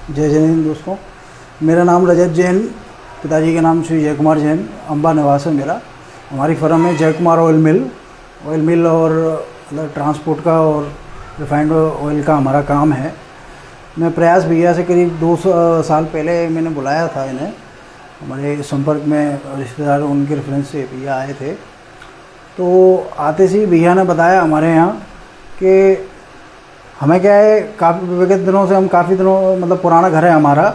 जय जैन दोस्तों, मेरा नाम रजत जैन, पिताजी के नाम श्री जय कुमार जैन, अम्बा निवास है मेरा। हमारी फर्म है जय कुमार ऑयल मिल और मतलब ट्रांसपोर्ट का और रिफाइंड ऑयल का हमारा काम है। मैं प्रयास भैया से करीब 2 साल पहले मैंने बुलाया था इन्हें, हमारे संपर्क में रिश्तेदार उनके रेफरेंस से भैया आए थे। तो आते से भैया ने बताया हमारे यहाँ कि हमें क्या है, काफ़ी विगत दिनों से हम काफ़ी दिनों मतलब पुराना घर है हमारा,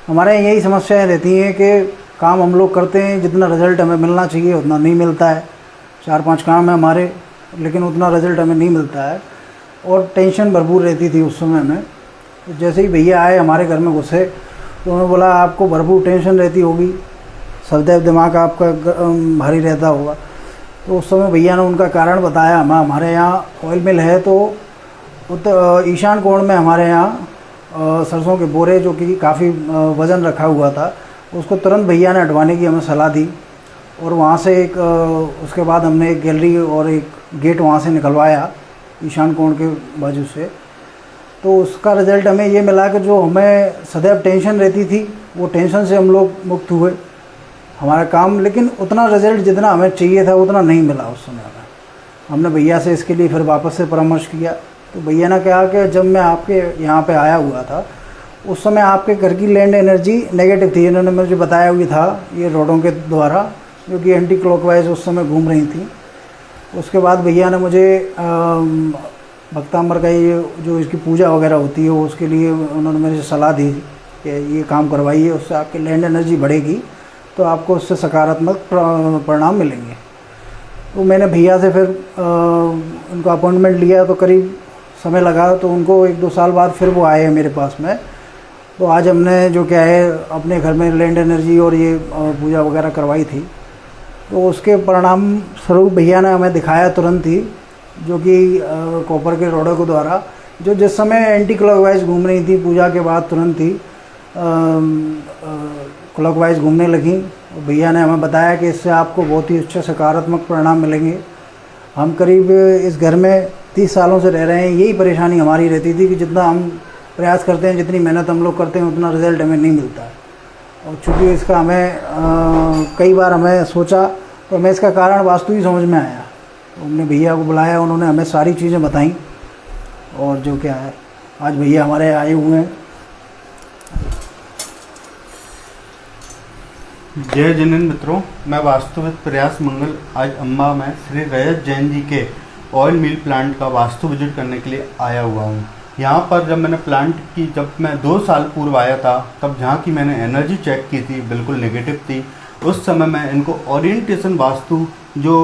हमारे यहाँ यही समस्याएं रहती हैं कि काम हम लोग करते हैं, जितना रिज़ल्ट हमें मिलना चाहिए उतना नहीं मिलता है। 4-5 काम है हमारे, लेकिन उतना रिज़ल्ट हमें नहीं मिलता है और टेंशन भरपूर रहती थी उस समय में। तो जैसे ही भैया आए हमारे घर में घुसे तो उन्होंने बोला आपको भरपूर टेंशन रहती होगी, सदैव दिमाग आपका भारी रहता होगा। तो उस समय भैया ने उनका कारण बताया। हमारे यहाँ ऑयल मिल है तो ईशान कोण में हमारे यहाँ सरसों के बोरे जो कि काफ़ी वज़न रखा हुआ था, उसको तुरंत भैया ने हटवाने की हमें सलाह दी। और वहाँ से उसके बाद हमने एक गैलरी और एक गेट वहाँ से निकलवाया ईशान कोण के बाजू से। तो उसका रिज़ल्ट हमें ये मिला कि जो हमें सदैव टेंशन रहती थी वो टेंशन से हम लोग मुक्त हुए। हमारा काम लेकिन उतना रिज़ल्ट जितना हमें चाहिए था उतना नहीं मिला उस समय में। हमने भैया से इसके लिए फिर वापस से परामर्श किया। तो भैया ने कहा कि जब मैं आपके यहाँ पे आया हुआ था उस समय आपके घर की लैंड एनर्जी नेगेटिव थी। इन्होंने मुझे बताया हुआ था ये रोडों के द्वारा, जो कि एंटी क्लॉकवाइज उस समय घूम रही थी। उसके बाद भैया ने मुझे भक्तांबर का ये जो इसकी पूजा वगैरह होती है उसके लिए उन्होंने मुझे सलाह दी कि ये काम करवाइए, उससे आपकी लैंड एनर्जी बढ़ेगी तो आपको उससे सकारात्मक परिणाम मिलेंगे। तो मैंने भैया से फिर उनका अपॉइंटमेंट लिया, तो करीब समय लगा, तो उनको 1-2 साल बाद फिर वो आए मेरे पास में। तो आज हमने जो क्या है अपने घर में लैंड एनर्जी और ये पूजा वगैरह करवाई थी। तो उसके परिणाम स्वरूप भैया ने हमें दिखाया तुरंत ही, जो कि कॉपर के रोडों के द्वारा जो जिस समय एंटी क्लॉकवाइज घूम रही थी पूजा के बाद तुरंत ही क्लॉकवाइज घूमने लगी। भैया ने हमें बताया कि इससे आपको बहुत ही अच्छे सकारात्मक परिणाम मिलेंगे। हम करीब इस घर में 30 सालों से रह रहे हैं। यही परेशानी हमारी रहती थी कि जितना हम प्रयास करते हैं, जितनी मेहनत हम लोग करते हैं, उतना रिज़ल्ट हमें नहीं मिलता है। और चूँकि इसका हमें कई बार हमें सोचा तो हमें इसका कारण वास्तु ही समझ में आया। तो हमने भैया को बुलाया, उन्होंने हमें सारी चीज़ें बताई और जो क्या है आज भैया हमारे आए हुए हैं। जय जिनेन मित्रों, मैं वास्तुविद प्रयास मंगल आज अम्बा में श्री रजत जैन जी के ऑयल मिल प्लांट का वास्तु विजिट करने के लिए आया हुआ हूँ। यहाँ पर जब मैंने प्लांट की जब मैं 2 साल पूर्व आया था तब जहाँ की मैंने एनर्जी चेक की थी बिल्कुल नेगेटिव थी। उस समय मैं इनको ओरिएंटेशन वास्तु जो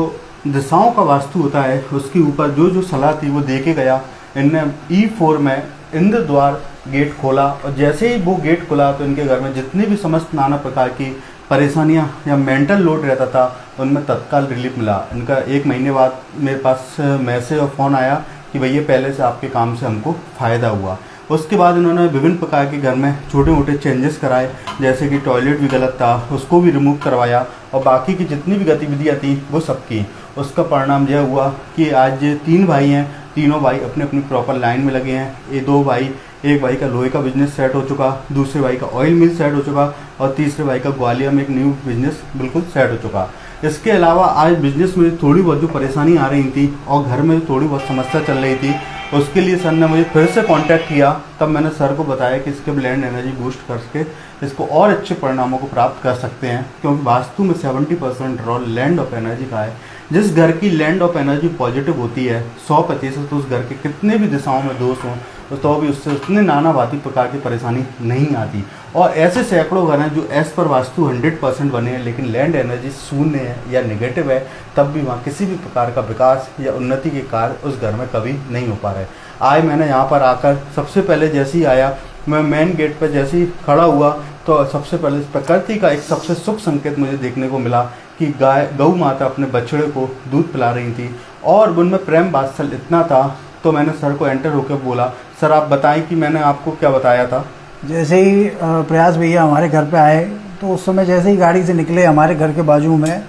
दिशाओं का वास्तु होता है उसके ऊपर जो सलाह थी वो दे के गया। इनने E4 में इंद्र द्वार गेट खोला और जैसे ही वो गेट खुला तो इनके घर में जितनी भी समस्त नाना प्रकार की परेशानियां या मेंटल लोड रहता था उनमें तत्काल रिलीफ मिला। इनका 1 महीने बाद मेरे पास मैसेज और फ़ोन आया कि भैया पहले से आपके काम से हमको फ़ायदा हुआ। उसके बाद इन्होंने विभिन्न प्रकार के घर में छोटे मोटे चेंजेस कराए, जैसे कि टॉयलेट भी गलत था उसको भी रिमूव करवाया और बाकी की जितनी भी गतिविधियाँ थी वो सब की। उसका परिणाम यह हुआ कि आज 3 भाई हैं, तीनों भाई अपने अपनी प्रॉपर लाइन में लगे हैं। ये 2 भाई, एक भाई का लोहे का बिजनेस सेट हो चुका, दूसरे भाई का ऑयल मिल सेट हो चुका और तीसरे भाई का ग्वालियर में एक न्यू बिजनेस बिल्कुल सेट हो चुका। इसके अलावा आज बिजनेस में थोड़ी बहुत जो परेशानी आ रही थी और घर में थोड़ी बहुत समस्या चल रही थी, उसके लिए सर ने मुझे फिर से कांटेक्ट किया। तब मैंने सर को बताया कि इसके लैंड एनर्जी बूस्ट करके इसको और अच्छे परिणामों को प्राप्त कर सकते हैं, क्योंकि वास्तु में 70% रोल लैंड ऑफ एनर्जी का है। जिस घर की लैंड ऑफ एनर्जी पॉजिटिव होती है 100% उस घर के कितने भी दिशाओं में दोष हों तो भी उससे उतने नाना भांति प्रकार की परेशानी नहीं आती। और ऐसे सैकड़ों घर हैं जो एज पर वास्तु 100% बने हैं, लेकिन लैंड एनर्जी शून्य है या नेगेटिव है, तब भी वहाँ किसी भी प्रकार का विकास या उन्नति के कार्य उस घर में कभी नहीं हो पा रहे। आज मैंने यहाँ पर आकर सबसे पहले जैसे ही आया, मैं मेन गेट पर जैसे ही खड़ा हुआ तो सबसे पहले प्रकृति का एक सबसे शुभ संकेत मुझे देखने को मिला कि गौ माता अपने बछड़े को दूध पिला रही थी और उनमें प्रेम वात्सल्य इतना था। तो मैंने सर को एंटर होकर बोला, सर आप बताएं कि मैंने आपको क्या बताया था। जैसे ही प्रयास भैया हमारे घर पे आए तो उस समय जैसे ही गाड़ी से निकले, हमारे घर के बाजू में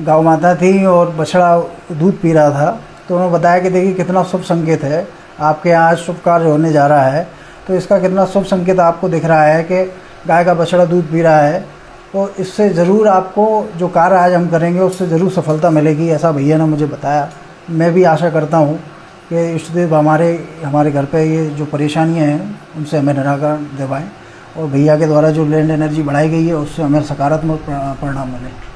गौ माता थी और बछड़ा दूध पी रहा था। तो उन्होंने बताया कि देखिए कितना शुभ संकेत है, आपके यहाँ आज शुभ कार्य होने जा रहा है। तो इसका कितना शुभ संकेत आपको दिख रहा है कि गाय का बछड़ा दूध पी रहा है। तो इससे ज़रूर आपको जो कार्य आज हम करेंगे उससे ज़रूर सफलता मिलेगी, ऐसा भैया ने मुझे बताया। मैं भी आशा करता हूँ कि इष्टदेव हमारे घर पे ये जो परेशानियाँ हैं उनसे हमें निराकरण दिलवाएं, और भैया के द्वारा जो लैंड एनर्जी बढ़ाई गई है उससे हमें सकारात्मक परिणाम मिले।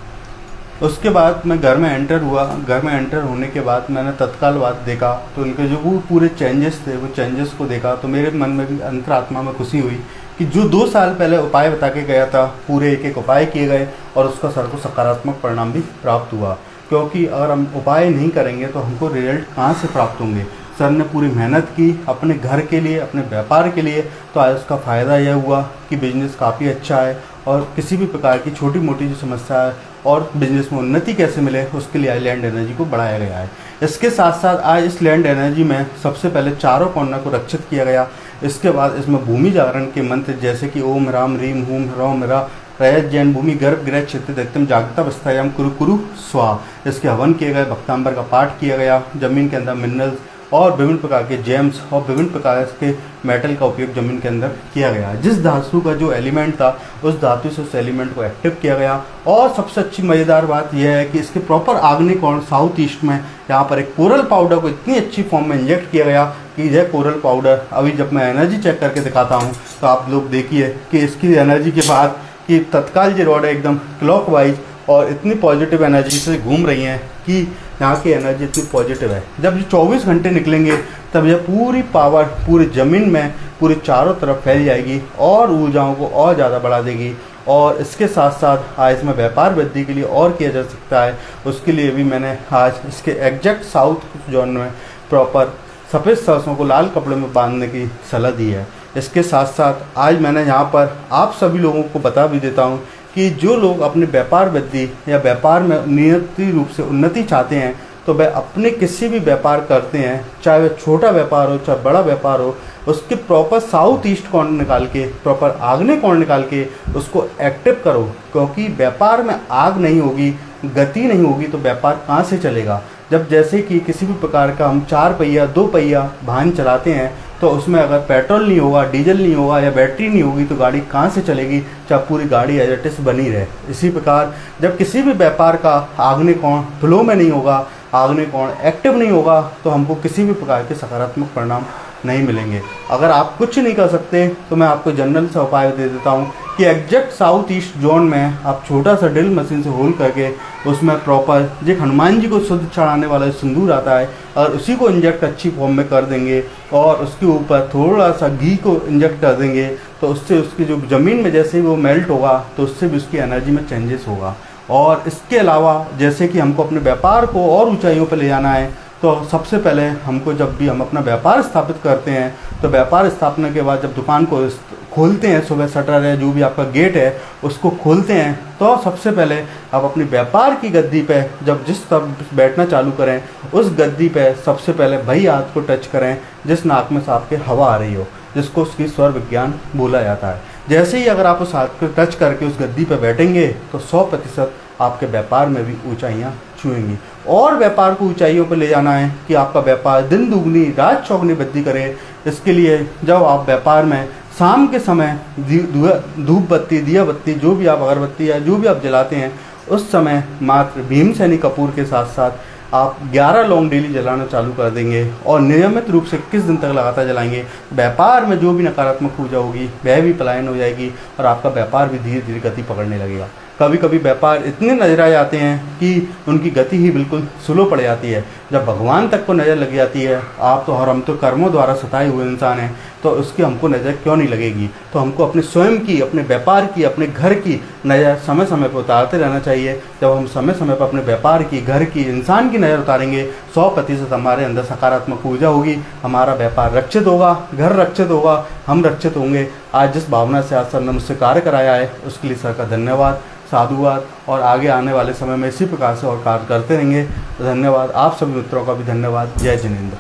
उसके बाद मैं घर में एंटर हुआ। घर में एंटर होने के बाद मैंने तत्काल बात देखा तो उनके जो वो पूरे चेंजेस थे, वो चेंजेस को देखा तो मेरे मन में भी अंतरात्मा में खुशी हुई कि जो 2 साल पहले उपाय बता के गया था, पूरे एक उपाय किए गए और उसका सर को सकारात्मक परिणाम भी प्राप्त हुआ। क्योंकि अगर हम उपाय नहीं करेंगे तो हमको रिजल्ट कहाँ से प्राप्त होंगे। सर ने पूरी मेहनत की अपने घर के लिए, अपने व्यापार के लिए, तो आज उसका फ़ायदा यह हुआ कि बिजनेस काफ़ी अच्छा है और किसी भी प्रकार की छोटी मोटी जो समस्या है और बिजनेस में उन्नति कैसे मिले उसके लिए आज लैंड एनर्जी को बढ़ाया गया है। इसके साथ साथ आज इस लैंड एनर्जी में सबसे पहले चारों कोना को रक्षित किया गया। इसके बाद इसमें भूमि जागरण के मंत्र जैसे कि ओम राम रीम हूम ह्रौम रा रयत जैन भूमि गर्भ गृह क्षेत्र दत्तम जागता अवस्थायाम कुरु कुरु स्वा, इसके हवन किए गए, भक्तांबर का पाठ किया गया। जमीन के अंदर मिनरल्स और विभिन्न प्रकार के जेम्स और विभिन्न प्रकार के मेटल का उपयोग जमीन के अंदर किया गया। जिस धातु का जो एलिमेंट था उस धातु से उस एलिमेंट को एक्टिव किया गया। और सबसे अच्छी मज़ेदार बात यह है कि इसके प्रॉपर आग्नेय कोण साउथ ईस्ट में यहाँ पर एक कोरल पाउडर को इतनी अच्छी फॉर्म में इंजेक्ट किया गया कि यह कोरल पाउडर अभी जब मैं एनर्जी चेक करके दिखाता हूँ तो आप लोग देखिए कि इसकी एनर्जी के बाद कि तत्काल जो रॉड है एकदम क्लॉकवाइज और इतनी पॉजिटिव एनर्जी से घूम रही हैं कि यहाँ की एनर्जी इतनी पॉजिटिव है। जब ये 24 घंटे निकलेंगे तब यह पूरी पावर पूरी ज़मीन में पूरी चारों तरफ फैल जाएगी और ऊर्जाओं को और ज़्यादा बढ़ा देगी। और इसके साथ साथ आज इसमें व्यापार वृद्धि के लिए और किया जा सकता है, उसके लिए भी मैंने आज इसके एग्जैक्ट साउथ जोन में प्रॉपर सफ़ेद सरसों को लाल कपड़े में बांधने की सलाह दी है। इसके साथ साथ आज मैंने यहाँ पर आप सभी लोगों को बता भी देता हूँ कि जो लोग अपने व्यापार वृद्धि या व्यापार में नियमित रूप से उन्नति चाहते हैं तो वह अपने किसी भी व्यापार करते हैं, चाहे वह छोटा व्यापार हो चाहे बड़ा व्यापार हो, उसके प्रॉपर साउथ ईस्ट कॉर्नर निकाल के, प्रॉपर आग्नेय कोण निकाल के उसको एक्टिव करो। क्योंकि व्यापार में आग नहीं होगी, गति नहीं होगी तो व्यापार कहाँ से चलेगा। जब जैसे कि किसी भी प्रकार का हम 4 पहिया 2 पहिया वाहन चलाते हैं तो उसमें अगर पेट्रोल नहीं होगा, डीजल नहीं होगा या बैटरी नहीं होगी तो गाड़ी कहाँ से चलेगी, चाहे पूरी गाड़ी एज इट इज बनी रहे। इसी प्रकार जब किसी भी व्यापार का आग्नेय कोण फ्लो में नहीं होगा, आग्नेय कोण एक्टिव नहीं होगा तो हमको किसी भी प्रकार के सकारात्मक परिणाम नहीं मिलेंगे। अगर आप कुछ नहीं कर सकते तो मैं आपको जनरल सा उपाय दे देता हूँ कि एग्जैक्ट साउथ ईस्ट जोन में आप छोटा सा ड्रिल मशीन से होल करके उसमें प्रॉपर जो हनुमान जी को शुद्ध चढ़ाने वाला सिंदूर आता है और उसी को इंजेक्ट अच्छी फॉर्म में कर देंगे और उसके ऊपर थोड़ा सा घी को इंजेक्ट कर देंगे तो उससे उसकी जो ज़मीन में जैसे ही वो मेल्ट होगा तो उससे भी उसकी एनर्जी में चेंजेस होगा। और इसके अलावा जैसे कि हमको अपने व्यापार को और ऊंचाइयों पर ले जाना है तो सबसे पहले हमको जब भी हम अपना व्यापार स्थापित करते हैं तो व्यापार स्थापना के बाद जब दुकान को खोलते हैं, सुबह शटर है जो भी आपका गेट है उसको खोलते हैं तो सबसे पहले आप अपनी व्यापार की गद्दी पे जब जिस तरफ बैठना चालू करें उस गद्दी पे सबसे पहले वही हाथ को टच करें जिस नाक में से आपके हवा आ रही हो, जिसको उसकी स्वर विज्ञान बोला जाता है। जैसे ही अगर आप उस हाथ को टच करके उस गद्दी पे बैठेंगे तो 100% आपके व्यापार में भी ऊंचाइयां छुएंगी। और व्यापार को ऊंचाइयों पर ले जाना है कि आपका व्यापार दिन दुगनी रात चौगनी वृद्धि करे। इसके लिए जब आप व्यापार में शाम के समय धूप बत्ती, दिया बत्ती, जो भी आप अगरबत्ती या जो भी आप जलाते हैं उस समय मात्र भीमसेनी कपूर के साथ साथ आप 11 लौंग डेली जलाना चालू कर देंगे और नियमित रूप से 21 दिन तक लगातार जलाएंगे। व्यापार में जो भी नकारात्मक ऊर्जा होगी वह भी पलायन हो जाएगी और आपका व्यापार भी धीरे धीरे गति पकड़ने लगेगा। कभी कभी व्यापार इतने नजर आ जाते हैं कि उनकी गति ही बिल्कुल स्लो पड़ जाती है। जब भगवान तक को नज़र लग जाती है, आप तो और हम तो कर्मों द्वारा सताए हुए इंसान हैं, तो उसकी हमको नज़र क्यों नहीं लगेगी। तो हमको अपने स्वयं की, अपने व्यापार की, अपने घर की नज़र समय समय पर उतारते रहना चाहिए। जब हम समय समय पर अपने व्यापार की, घर की, इंसान की नज़र उतारेंगे 100% हमारे अंदर सकारात्मक ऊर्जा होगी, हमारा व्यापार रक्षित होगा, घर रक्षित होगा, हम रक्षित होंगे। आज जिस भावना से आज सर ने मुझसे कार्य कराया है उसके लिए सर का धन्यवाद, साधुवाद। और आगे आने वाले समय में इसी प्रकार से और कार्य करते रहेंगे। धन्यवाद। आप सभी मित्रों का भी धन्यवाद। जय जिनेंद्र।